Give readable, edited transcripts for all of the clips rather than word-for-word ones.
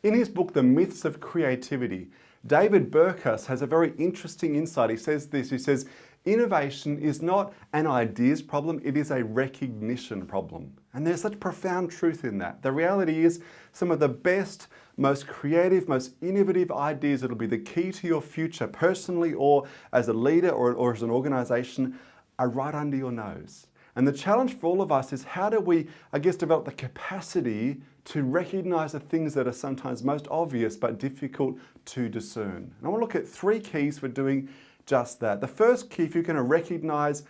In his book, The Myths of Creativity, David Burkus has a very interesting insight. He says this, he says, innovation is not an ideas problem, it is a recognition problem. And there's such profound truth in that. The reality is some of the best, most creative, most innovative ideas that will be the key to your future personally or as a leader or as an organization are right under your nose. And the challenge for all of us is how do we, develop the capacity to recognize the things that are sometimes most obvious but difficult to discern. And I want to look at 3 keys for doing just that. The first key, if you're going to recognize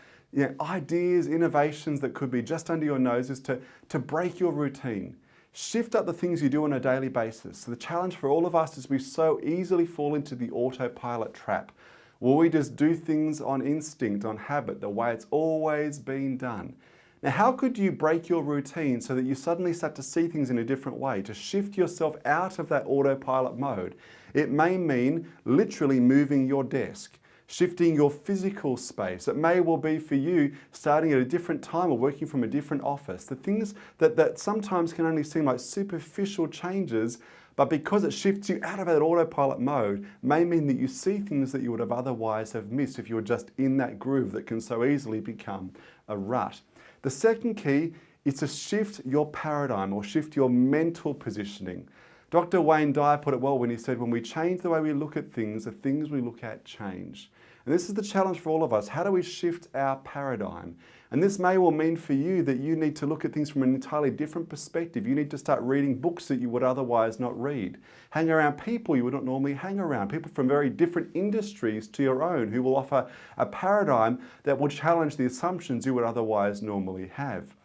ideas, innovations that could be just under your nose, is to break your routine. Shift up the things you do on a daily basis. So the challenge for all of us is we so easily fall into the autopilot trap. Will we just do things on instinct, on habit, the way it's always been done? Now, how could you break your routine so that you suddenly start to see things in a different way, to shift yourself out of that autopilot mode? It may mean literally moving your desk, shifting your physical space. It may well be for you starting at a different time or working from a different office. The things that sometimes can only seem like superficial changes, but because it shifts you out of that autopilot mode, may mean that you see things that you would have otherwise have missed if you were just in that groove that can so easily become a rut. The second key is to shift your paradigm or shift your mental positioning. Dr. Wayne Dyer put it well when he said, when we change the way we look at things, the things we look at change. And this is the challenge for all of us. How do we shift our paradigm? And this may well mean for you that you need to look at things from an entirely different perspective. You need to start reading books that you would otherwise not read. Hang around people you would not normally hang around. People from very different industries to your own who will offer a paradigm that will challenge the assumptions you would otherwise normally have.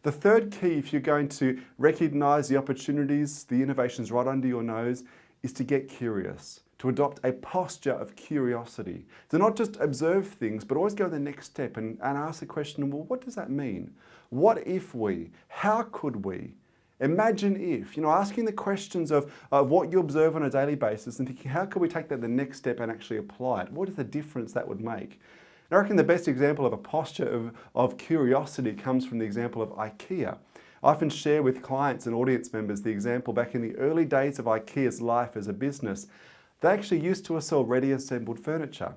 The third key, if you're going to recognize the opportunities, the innovations right under your nose, is to get curious, to adopt a posture of curiosity, to not just observe things, but always go the next step and ask the question, well, what does that mean? What if we? How could we? Imagine if, asking the questions of what you observe on a daily basis and thinking, how could we take that the next step and actually apply it? What is the difference that would make? I reckon the best example of a posture of curiosity comes from the example of IKEA. I often share with clients and audience members the example back in the early days of IKEA's life as a business. They actually used to sell ready assembled furniture.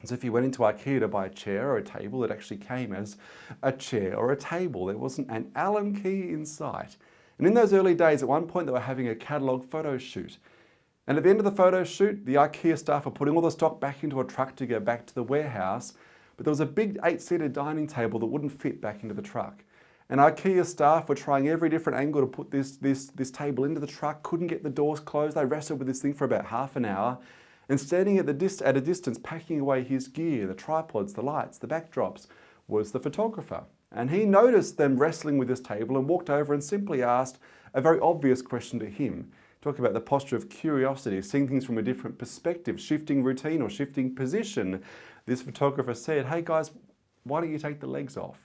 So if you went into IKEA to buy a chair or a table, it actually came as a chair or a table. There wasn't an Allen key in sight. And in those early days, at one point, they were having a catalogue photo shoot. And at the end of the photo shoot, the IKEA staff were putting all the stock back into a truck to go back to the warehouse, but there was a big 8-seater dining table that wouldn't fit back into the truck. And IKEA staff were trying every different angle to put this table into the truck, couldn't get the doors closed. They wrestled with this thing for about half an hour. And standing at a distance, packing away his gear, the tripods, the lights, the backdrops, was the photographer. And he noticed them wrestling with this table and walked over and simply asked a very obvious question to him. Talk about the posture of curiosity, seeing things from a different perspective, shifting routine or shifting position. This photographer said, hey guys, why don't you take the legs off?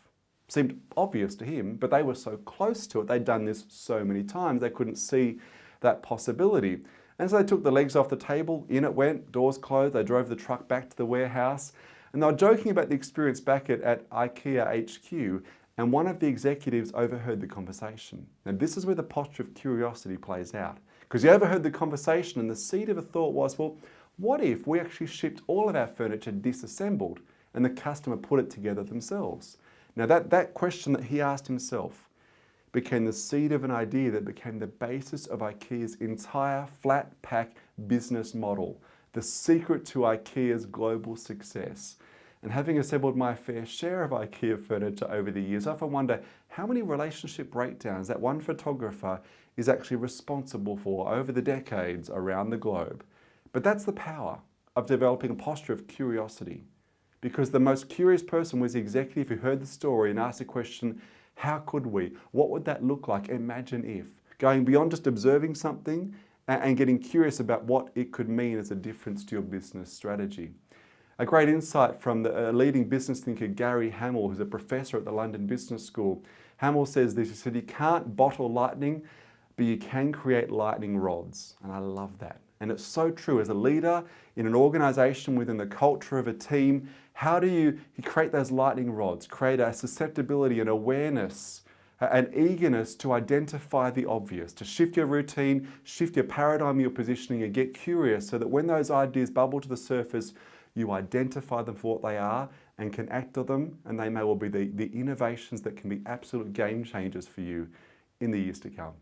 Seemed obvious to him, but they were so close to it. They'd done this so many times, they couldn't see that possibility. And so they took the legs off the table, in it went, doors closed, they drove the truck back to the warehouse, and they were joking about the experience back at IKEA HQ, and one of the executives overheard the conversation. Now this is where the posture of curiosity plays out. Because he overheard the conversation and the seed of a thought was, well, what if we actually shipped all of our furniture disassembled and the customer put it together themselves? Now that question that he asked himself became the seed of an idea that became the basis of IKEA's entire flat pack business model, the secret to IKEA's global success. And having assembled my fair share of IKEA furniture over the years, I often wonder how many relationship breakdowns that one photographer is actually responsible for over the decades around the globe. But that's the power of developing a posture of curiosity. Because the most curious person was the executive who heard the story and asked the question, how could we? What would that look like? Imagine if. Going beyond just observing something and getting curious about what it could mean as a difference to your business strategy. A great insight from the leading business thinker Gary Hamel, who's a professor at the London Business School. Hamel says this, he said, you can't bottle lightning, but you can create lightning rods. And I love that. And it's so true. As a leader in an organization, within the culture of a team, how do you create those lightning rods, create a susceptibility and awareness an eagerness to identify the obvious, to shift your routine, shift your paradigm, your positioning, and get curious so that when those ideas bubble to the surface, you identify them for what they are and can act on them, and they may well be the innovations that can be absolute game changers for you in the years to come.